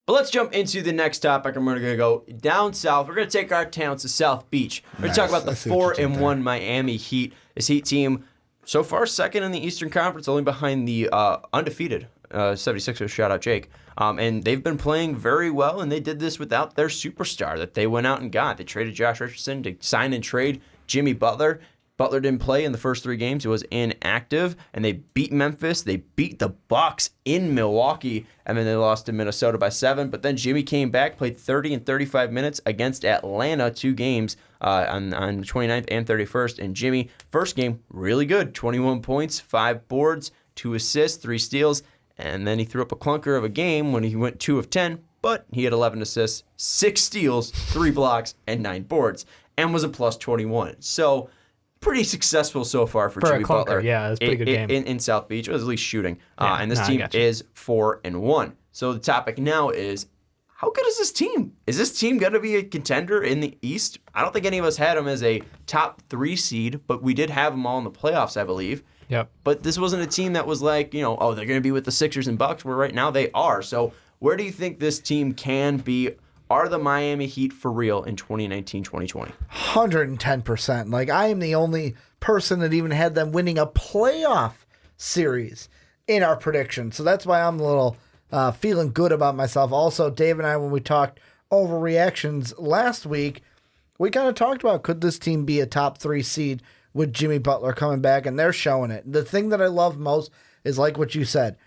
But let's jump into the next topic. I'm going to go down south. We're going to take our talents to South Beach. We're going to talk about the 4-1 Miami Heat. This Heat team, so far, second in the Eastern Conference, only behind the undefeated 76ers. Shout out Jake. And they've been playing very well, and they did this without their superstar that they went out and got. They traded Josh Richardson to sign and trade Jimmy Butler. Butler didn't play in the first 3 games. He was inactive, and they beat Memphis. They beat the Bucks in Milwaukee, and then they lost to Minnesota by 7. But then Jimmy came back, played 30 and 35 minutes against Atlanta, 2 games on the 29th and 31st. And Jimmy, first game, really good. 21 points, 5 boards, 2 assists, 3 steals. And then he threw up a clunker of a game when he went 2 of 10, but he had 11 assists, 6 steals, 3 blocks, and 9 boards, and was a plus 21. So pretty successful so far for Jimmy Butler. Yeah, it was a pretty good game. In South Beach. It was at least shooting. Yeah, and this team is 4-1. So the topic now is, how good is this team? Is this team going to be a contender in the East? I don't think any of us had them as a top 3 seed, but we did have them all in the playoffs, I believe. Yep. But this wasn't a team that was like, they're going to be with the Sixers and Bucks, where right now they are. So where do you think this team can be? Are the Miami Heat for real in 2019-2020? 110%. Like, I am the only person that even had them winning a playoff series in our prediction. So that's why I'm a little feeling good about myself. Also, Dave and I, when we talked overreactions last week, we kind of talked about, could this team be a top 3 seed with Jimmy Butler coming back, and they're showing it. The thing that I love most is like what you said.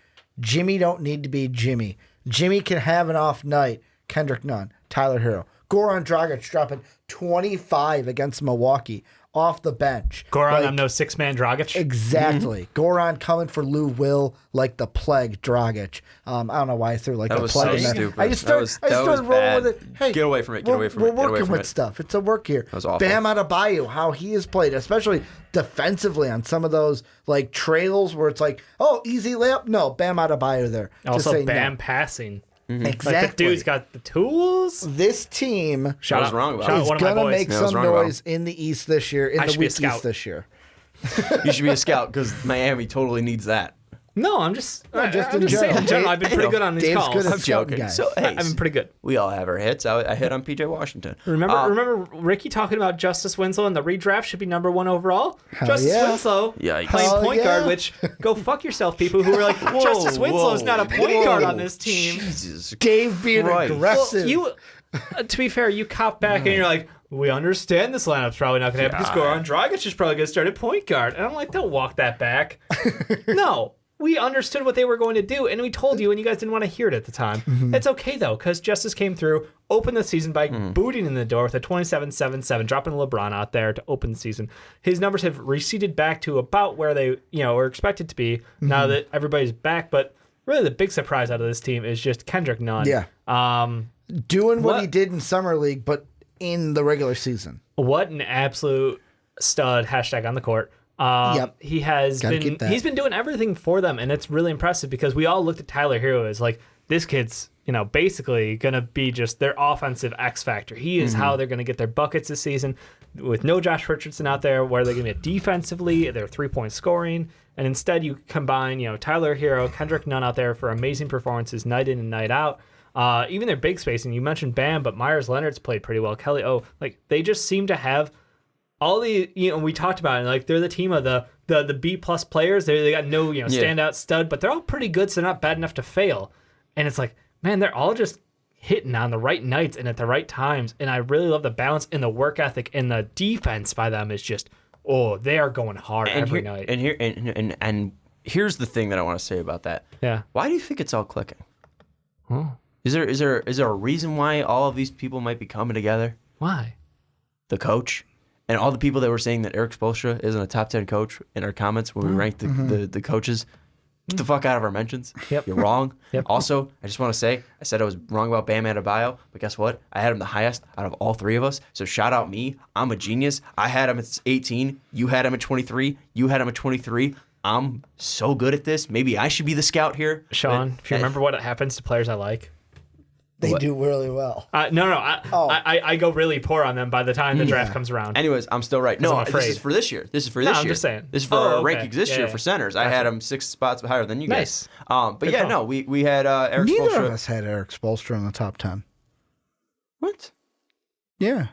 Jimmy don't need to be Jimmy. Jimmy can have an off night. Kendrick Nunn, Tyler Hero. Goran Dragic dropping 25 against Milwaukee off the bench. Goran, I'm no 6-man Dragic. Exactly. Goran coming for Lou Will like the plague Dragic. I don't know why I threw like that the was plague so in there. stupid. I just started rolling with it. Hey, get away from it. We're working with stuff. It's a work here. That was awful. Bam Adebayo, how he has played, especially defensively on some of those like trails where it's like, oh, easy layup. No, Bam Adebayo there. Also, Bam passing. Exactly. Like, the dude's got the tools. This team is going to make some noise in the East this year, in the weak East this year. You should be a scout because Miami totally needs that. No, I'm just in saying. In general, I've been pretty good on these Dave's calls. good at I'm joking. guys. So, hey, I've been pretty good. We all have our hits. I hit on PJ Washington. Remember Ricky talking about Justice Winslow and the redraft should be number 1 overall? Justice Winslow playing point guard, which go fuck yourself, people who are like, Justice Winslow's not a point guard on this team. Jesus Dave being aggressive. Well, to be fair, you cop back and you're like, we understand this lineup's probably not going to happen because Goran Dragic is probably going to start at point guard. And I'm like, don't walk that back. No. We understood what they were going to do, and we told you, and you guys didn't want to hear it at the time. It's okay, though, because Justice came through, opened the season by booting in the door with a 27-7-7, dropping LeBron out there to open the season. His numbers have receded back to about where they were expected to be now that everybody's back. But really, the big surprise out of this team is just Kendrick Nunn. Yeah. Doing what he did in Summer League, but in the regular season. What an absolute stud, hashtag on the court. He has he's been doing everything for them, and it's really impressive because we all looked at Tyler Hero as like, this kid's basically gonna be just their offensive X factor. He is how they're gonna get their buckets this season with no Josh Richardson out there. Where they're gonna get defensively, their 3-point scoring, and instead you combine Tyler Hero, Kendrick Nunn out there for amazing performances night in and night out. Even their big spacing. You mentioned Bam, but Myers Leonard's played pretty well. Kelly they just seem to have all the, we talked about it, like they're the team of the B+ players. They got no, standout stud, but they're all pretty good, so they're not bad enough to fail. And it's like, man, they're all just hitting on the right nights and at the right times. And I really love the balance and the work ethic, and the defense by them is just, they are going hard every night. And here's the thing that I want to say about that. Yeah. Why do you think it's all clicking? Is there a reason why all of these people might be coming together? Why? The coach. And all the people that were saying that Eric Spoelstra isn't a top 10 coach in our comments when we ranked the coaches, get the fuck out of our mentions. Yep. You're wrong. Yep. Also, I just want to say, I said I was wrong about Bam Adebayo, but guess what? I had him the highest out of all 3 of us. So shout out me. I'm a genius. I had him at 18. You had him at 23. You had him at 23. I'm so good at this. Maybe I should be the scout here. Sean, if you remember what happens to players I like. They do really well. No. I go really poor on them by the time the draft comes around. Anyways, I'm still right. No, this is for this year. I'm just saying. This is for our rankings this year for centers. Gotcha. I had them 6 spots higher than you guys. But good call. We had Eric Spoelstra. Neither of us had Eric Spoelstra in the top 10. What? Yeah.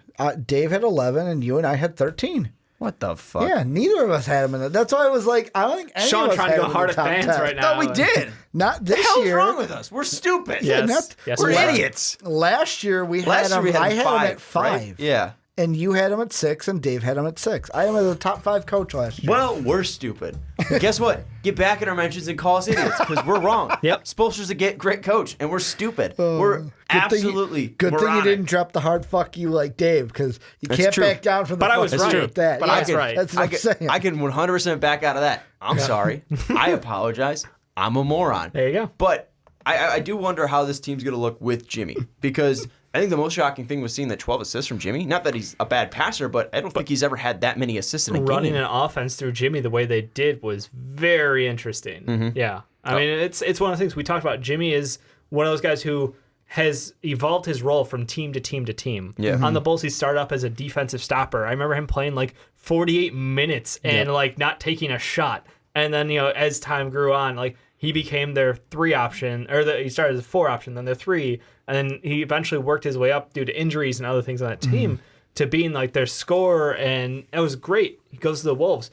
Dave had 11, and you and I had 13. What the fuck? Yeah, neither of us had him in it. That's why I was like, I don't think any Sean of us trying had to go him hard in the at top fans 10. right now. No, we did. Not this year. What the hell's year. wrong with us? We're stupid. Yes. We're idiots. Last year we had him. I had him at 5. Right? Yeah. And you had him at 6, and Dave had him at 6. I am a top 5 coach last year. Well, we're stupid. But guess what? Get back in our mentions and call us idiots because we're wrong. Yep. Spoelstra's a great coach, and we're stupid. We're absolutely good thing you moronic. didn't drop the hard fuck you like Dave because you can't true. back down from the But I was fuck right. you with that. But I was right. That's what I'm saying. I can 100% back out of that. I'm sorry. I apologize. I'm a moron. There you go. But I do wonder how this team's going to look with Jimmy because I think the most shocking thing was seeing the 12 assists from Jimmy. Not that he's a bad passer, but I don't think he's ever had that many assists in a game. Running an offense through Jimmy the way they did was very interesting. Mm-hmm. Yeah. I mean, it's one of the things we talked about. Jimmy is one of those guys who has evolved his role from team to team to team. Yeah. On the Bulls, he started up as a defensive stopper. I remember him playing like 48 minutes and like not taking a shot. And then, as time grew on, like he became their 3 option, or he started as a 4 option, then their 3, and then he eventually worked his way up due to injuries and other things on that team to being like their scorer, and it was great. He goes to the Wolves,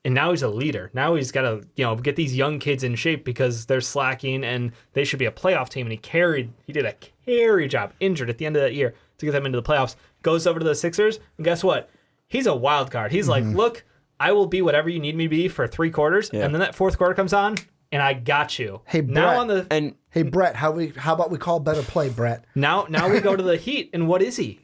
and now he's a leader. Now he's got to get these young kids in shape because they're slacking, and they should be a playoff team. And he did a carry job, injured at the end of that year to get them into the playoffs. Goes over to the Sixers, and guess what? He's a wild card. He's like, look, I will be whatever you need me to be for 3 quarters, and then that 4th quarter comes on. And I got you. Hey, Brett. Hey, Brett. How about we call better play, Brett? Now we go to the Heat, and what is he?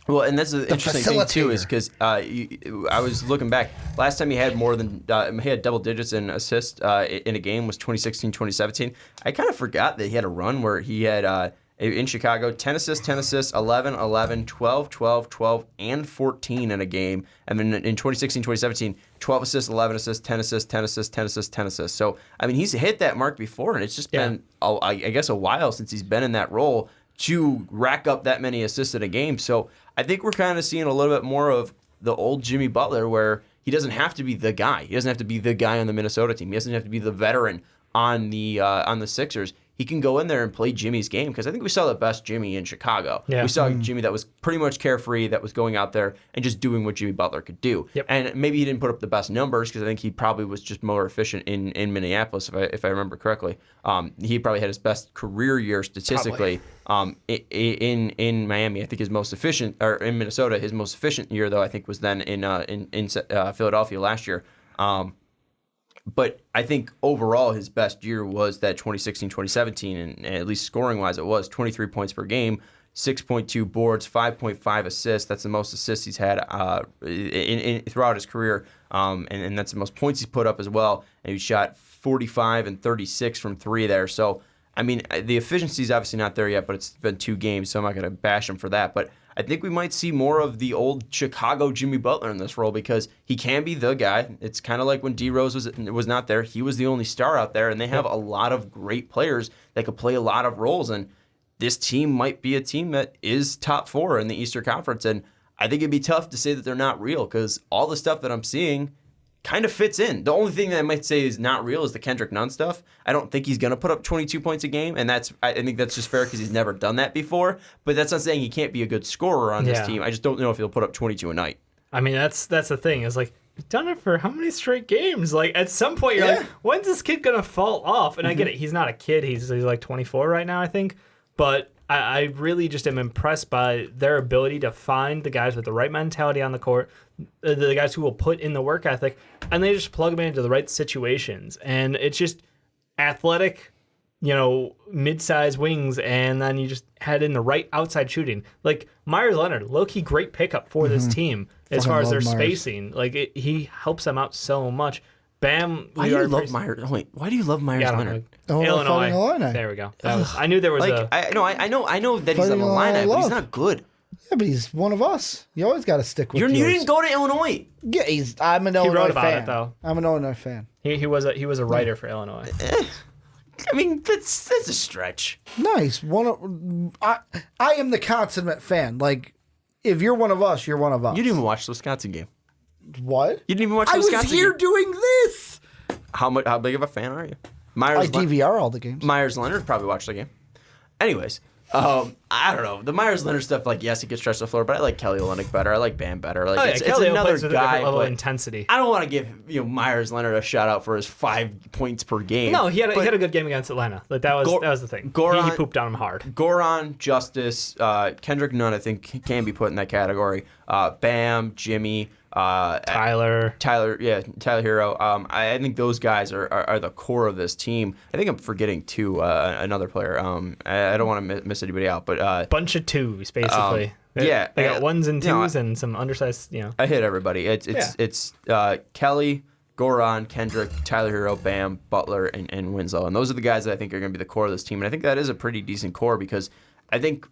Well, and that's the interesting thing too, is because I was looking back. Last time he had more than he had double digits in assists in a game was 2016, 2017. I kind of forgot that he had a run where he had in Chicago 10 assists, 11, 11, 12, 12, 12, and 14 in a game. And then in 2016, 2017, 12 assists, 11 assists, 10 assists, 10 assists, 10 assists, 10 assists. So, I mean, he's hit that mark before, and it's just been, I guess, a while since he's been in that role to rack up that many assists in a game. So I think we're kind of seeing a little bit more of the old Jimmy Butler where he doesn't have to be the guy. He doesn't have to be the guy on the Minnesota team. He doesn't have to be the veteran on the Sixers. He can go in there and play Jimmy's game because I think we saw the best Jimmy in Chicago. Yeah. We saw Jimmy that was pretty much carefree, that was going out there and just doing what Jimmy Butler could do. Yep. And maybe he didn't put up the best numbers because I think he probably was just more efficient in Minneapolis, if I remember correctly. He probably had his best career year statistically in Miami. I think his most efficient, or in Minnesota, his most efficient year though I think was then in Philadelphia last year. But I think overall his best year was that 2016-2017, and at least scoring-wise it was 23 points per game, 6.2 boards, 5.5 assists. That's the most assists he's had throughout his career, and that's the most points he's put up as well. And he shot 45 and 36 from 3 there. So, I mean, the efficiency is obviously not there yet, but it's been 2 games, so I'm not going to bash him for that. But I think we might see more of the old Chicago Jimmy Butler in this role because he can be the guy. It's kind of like when D Rose was not there. He was the only star out there, and they have a lot of great players that could play a lot of roles. And this team might be a team that is top 4 in the Eastern Conference. And I think it'd be tough to say that they're not real because all the stuff that I'm seeing kind of fits in. The only thing that I might say is not real is the Kendrick Nunn stuff. I don't think he's going to put up 22 points a game, and I think that's just fair because he's never done that before. But that's not saying he can't be a good scorer on this team. I just don't know if he'll put up 22 a night. I mean, that's the thing. Is like, he's done it for how many straight games? Like, at some point, you're like, when's this kid going to fall off? And I get it. He's not a kid. He's like 24 right now, I think. But I really just am impressed by their ability to find the guys with the right mentality on the court, the guys who will put in the work ethic, and they just plug them into the right situations. And it's just athletic, mid-size wings, and then you just had in the right outside shooting. Like Myers Leonard, low-key great pickup for this team as far as their spacing. Like he helps them out so much. Bam. Why do you love Myers? Wait, why do you love Myers Leonard? Illinois. There we go. I knew there was I know that he's on the Illini, but he's not good. Yeah, but he's one of us. You always got to stick with you didn't go to Illinois. Yeah, I'm an Illinois fan. He wrote about it though. I'm an Illinois fan. He was a writer for Illinois. I mean, that's a stretch. Nice. I am the consummate fan. Like, if you're one of us, you're one of us. You didn't even watch the Wisconsin game. What? You didn't even watch the Wisconsin game? I was here doing this. How big of a fan are you? I DVR all the games. Myers-Leonard probably watched the game. Anyways, I don't know. The Myers-Leonard stuff, like, yes, he gets stretched the floor, but I like Kelly Olynyk better. I like Bam better. Like, it's another guy, level but of intensity. I don't want to give Myers-Leonard a shout out for his 5 points per game. No, he had a good game against Atlanta. Like that was the thing. He pooped on him hard. Goran, Justice, Kendrick Nunn, I think can be put in that category. Bam, Jimmy. Tyler Hero. I think those guys are the core of this team. I think I'm forgetting another player. I don't want to miss anybody out, but bunch of twos basically. They got ones and twos and some undersized. I hit everybody. It's Kelly, Goran, Kendrick, Tyler Hero, Bam, Butler, and Winslow, and those are the guys that I think are going to be the core of this team. And I think that is a pretty decent core because I think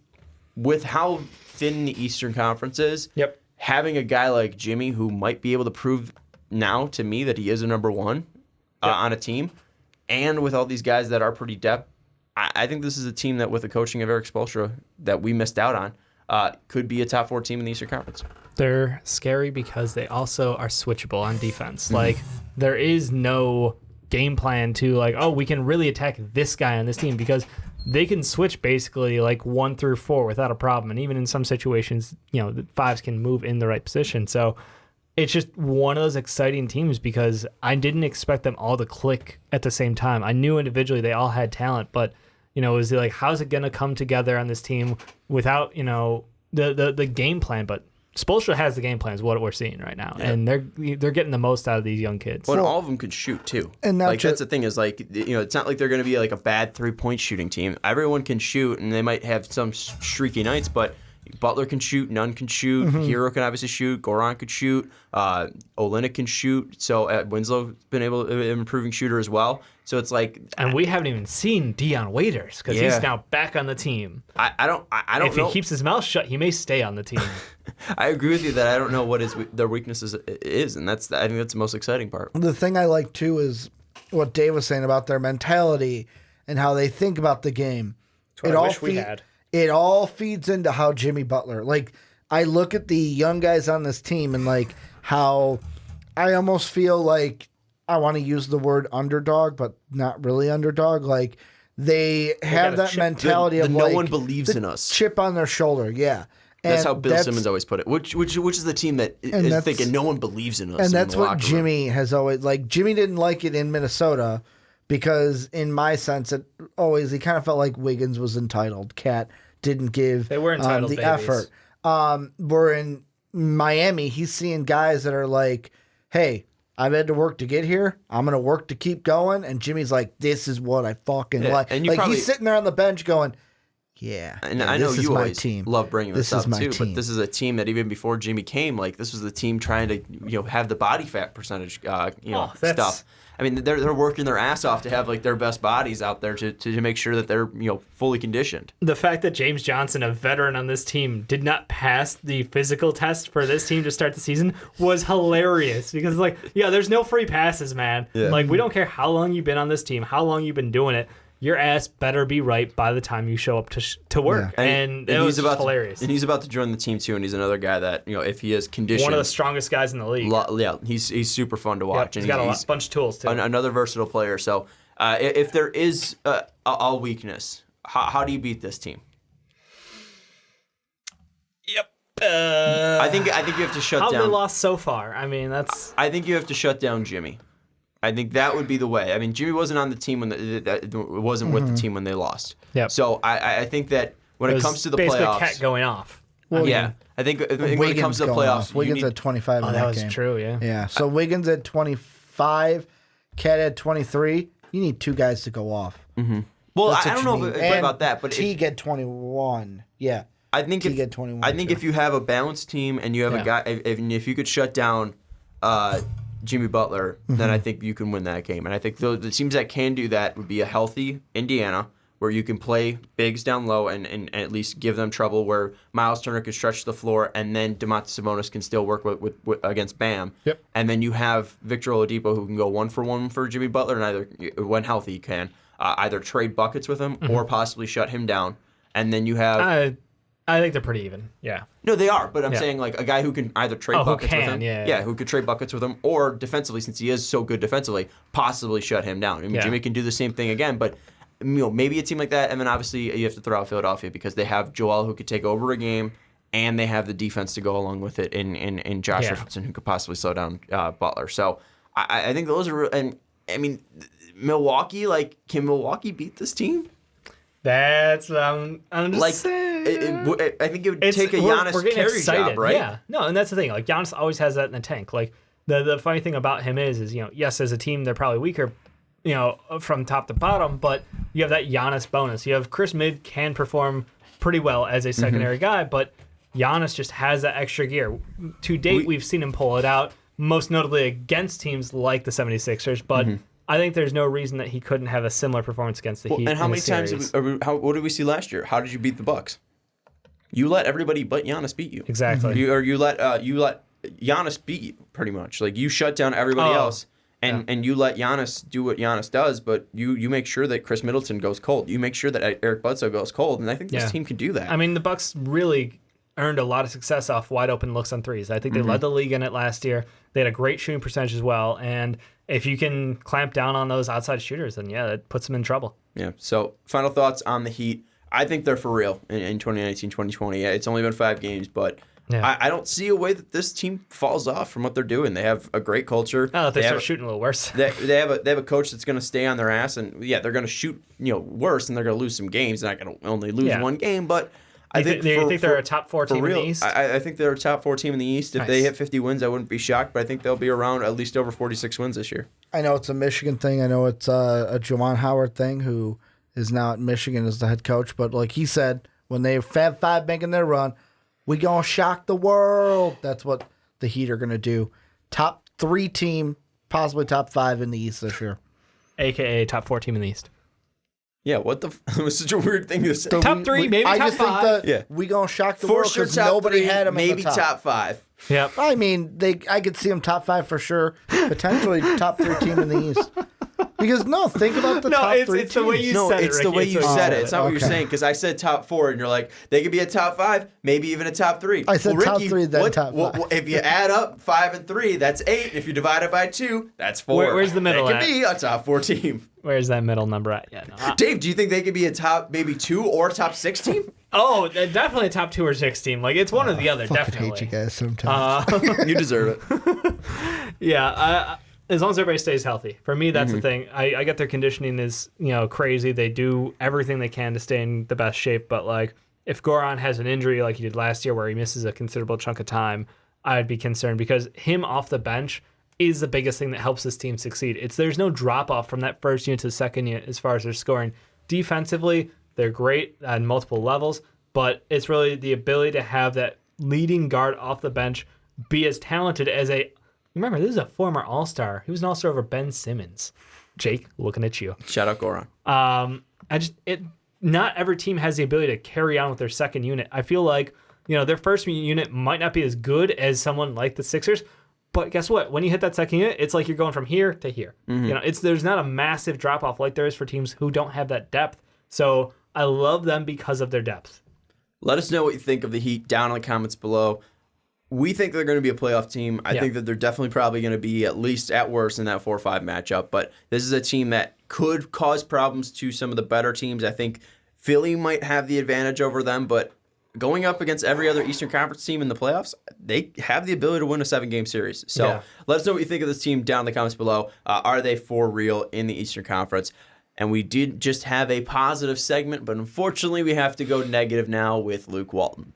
with how thin the Eastern Conference is. Yep. Having a guy like Jimmy who might be able to prove now to me that he is a number one on a team, and with all these guys that are pretty depth, I think this is a team that with the coaching of Eric Spoelstra that we missed out on could be a top 4 team in the Eastern Conference. They're scary because they also are switchable on defense. Like there is no game plan to like, oh, we can really attack this guy on this team because they can switch basically like 1 through 4 without a problem. And even in some situations, the 5s can move in the right position. So it's just one of those exciting teams because I didn't expect them all to click at the same time. I knew individually they all had talent, but, it was like, how's it going to come together on this team without, the game plan? But Spoelstra has the game plan is what we're seeing right now. Yeah. And they're getting the most out of these young kids. Well, all of them can shoot too. And that's the thing is like, it's not like they're going to be like a bad 3-point shooting team. Everyone can shoot and they might have some streaky nights, but Butler can shoot, Nunn can shoot, Hero can obviously shoot, Goran could shoot, Olynyk can shoot. So Winslow's been able to improving shooter as well. So it's like, and we haven't even seen Dion Waiters because he's now back on the team. I don't know. If he keeps his mouth shut, he may stay on the team. I agree with you that I don't know what their weaknesses is, and I think that's the most exciting part. The thing I like too is what Dave was saying about their mentality and how they think about the game. It all feeds into how Jimmy Butler. Like I look at the young guys on this team and like how I almost feel like I want to use the word underdog, but not really underdog. Like they have that mentality of no like one believes in us. Chip on their shoulder, yeah. That's how Bill Simmons always put it. Which is the team that is thinking no one believes in us. And that's what Jimmy has always like. Jimmy didn't like it in Minnesota because, in my sense, he kind of felt like Wiggins was entitled. Cat didn't give the babies. effort. We're in Miami. He's seeing guys that are like, "Hey, I've had to work to get here. I'm gonna work to keep going." And Jimmy's like, "This is what I fucking like." And he's sitting there on the bench going. Yeah, and I know you always love bringing this up too, but this is a team that even before Jimmy came, like this was the team trying to have the body fat percentage stuff. I mean, they're working their ass off to have like their best bodies out there to make sure that they're fully conditioned. The fact that James Johnson, a veteran on this team, did not pass the physical test for this team to start the season was hilarious because there's no free passes, man. Yeah. Like we don't care how long you've been on this team, how long you've been doing it. Your ass better be right by the time you show up to work. Yeah. And it was hilarious. And he's about to join the team, too, and he's another guy that, if he is conditioned... One of the strongest guys in the league. He's super fun to watch. Yep, he's got a bunch of tools, too. Another versatile player. So if there is a weakness, how do you beat this team? Yep. I think you have to shut down... How they lost so far? I mean, that's... I think you have to shut down Jimmy. I think that would be the way. I mean, Jimmy wasn't on the team with the team when they lost. Yep. So I think that when it comes to the playoffs, Cat going off. Well, I think when it comes to the playoffs, Wiggins at 25. Oh, that was true. Yeah. Yeah. So Wiggins at 25, Cat at 23. You need 2 guys to go off. Mm-hmm. Well, I don't know about that, but Teague at 21. Yeah. I think Teague at 21. I think if you have a balanced team and you have a guy, if you could shut down. Jimmy Butler, then I think you can win that game. And I think the teams that can do that would be a healthy Indiana, where you can play bigs down low and at least give them trouble, where Miles Turner can stretch the floor, and then Domantas Sabonis can still work with against Bam. Yep. And then you have Victor Oladipo, who can go 1-for-1 for Jimmy Butler, and either when healthy he can. either trade buckets with him or possibly shut him down. And then you have... I think they're pretty even. Yeah. No, they are. But I'm saying like a guy who can either trade buckets with him. Yeah, who could trade buckets with him, or defensively, since he is so good defensively, possibly shut him down. I mean, Jimmy can do the same thing again, but maybe a team like that. And then obviously you have to throw out Philadelphia because they have Joel who could take over a game, and they have the defense to go along with it in Josh Richardson who could possibly slow down Butler. So I think those are. And I mean, Milwaukee. Like, can Milwaukee beat this team? That's I'm just like, saying. I think it would take a Giannis carry job, right? Yeah, no, and that's the thing. Like Giannis always has that in the tank. Like the funny thing about him is yes, as a team they're probably weaker, from top to bottom, but you have that Giannis bonus. You have Chris Midd can perform pretty well as a secondary guy, but Giannis just has that extra gear. To date, we've seen him pull it out, most notably against teams like the 76ers, but. I think there's no reason that he couldn't have a similar performance against the Heat. And how many times? What did we see last year? How did you beat the Bucks? You let everybody but Giannis beat you. Exactly. You let Giannis beat you pretty much. Like you shut down everybody else, and you let Giannis do what Giannis does. But you make sure that Chris Middleton goes cold. You make sure that Eric Bledsoe goes cold, and I think this team can do that. I mean, the Bucks really earned a lot of success off wide open looks on threes. I think they led the league in it last year. They had a great shooting percentage as well, and if you can clamp down on those outside shooters, then that puts them in trouble. Yeah. So final thoughts on the Heat. I think they're for real in 2019, 2020. Yeah, it's only been 5 games, but I don't see a way that this team falls off from what they're doing. They have a great culture. Oh, they start shooting a little worse. They have a coach that's going to stay on their ass, and they're going to shoot worse, and they're going to lose some games. They're not going to only lose one game, but I think they're a top 4 team in the East? I think they're a top 4 team in the East. If they hit 50 wins, I wouldn't be shocked, but I think they'll be around at least over 46 wins this year. I know it's a Michigan thing. I know it's a Juwan Howard thing, who is now at Michigan as the head coach. But like he said, when they Fab Five making their run, we going to shock the world. That's what the Heat are going to do. Top 3 team, possibly top 5 in the East this year. AKA top 4 team in the East. Yeah, what the it was such a weird thing to say. Top 3, maybe top 5. I just think that we gonna shock the world because nobody had them maybe in the top 5. Yep. I mean, I could see them top 5 for sure. Potentially top 3 team in the East. Because think about the top 3 teams. The way you said it, it's the way you said it. It's not what you're saying. Because I said top 4, and you're like, they could be a top 5, maybe even a top 3. I said top 3, then top 5. If you add up 5 and 3, that's 8. If you divide it by 2, that's 4. Where's the middle? They could be a top 4 team. Where's that middle number at? Yeah, no. Dave, do you think they could be a top maybe 2 or top 6 team? Oh, definitely a top 2 or 6 team. Like it's one or the other. Definitely. I hate you guys sometimes. You deserve it. Yeah. As long as everybody stays healthy. For me, that's the thing. I get their conditioning is crazy. They do everything they can to stay in the best shape. But like if Goran has an injury like he did last year, where he misses a considerable chunk of time, I'd be concerned because him off the bench is the biggest thing that helps this team succeed. There's no drop off from that first unit to the second unit as far as their scoring. Defensively, they're great on multiple levels, but it's really the ability to have that leading guard off the bench be as talented as remember, this is a former All-Star. He was an All-Star over Ben Simmons. Jake, looking at you. Shout out Goran. Not every team has the ability to carry on with their second unit. I feel like, their first unit might not be as good as someone like the Sixers, but guess what? When you hit that second unit, it's like you're going from here to here. There's not a massive drop-off like there is for teams who don't have that depth. So I love them because of their depth. Let us know what you think of the Heat down in the comments below. We think they're going to be a playoff team. I think that they're definitely probably going to be at least at worst in that 4-5 matchup. But this is a team that could cause problems to some of the better teams. I think Philly might have the advantage over them, but going up against every other Eastern Conference team in the playoffs, they have the ability to win a 7-game series. So let us know what you think of this team down in the comments below. Are they for real in the Eastern Conference? And we did just have a positive segment, but unfortunately we have to go negative now with Luke Walton.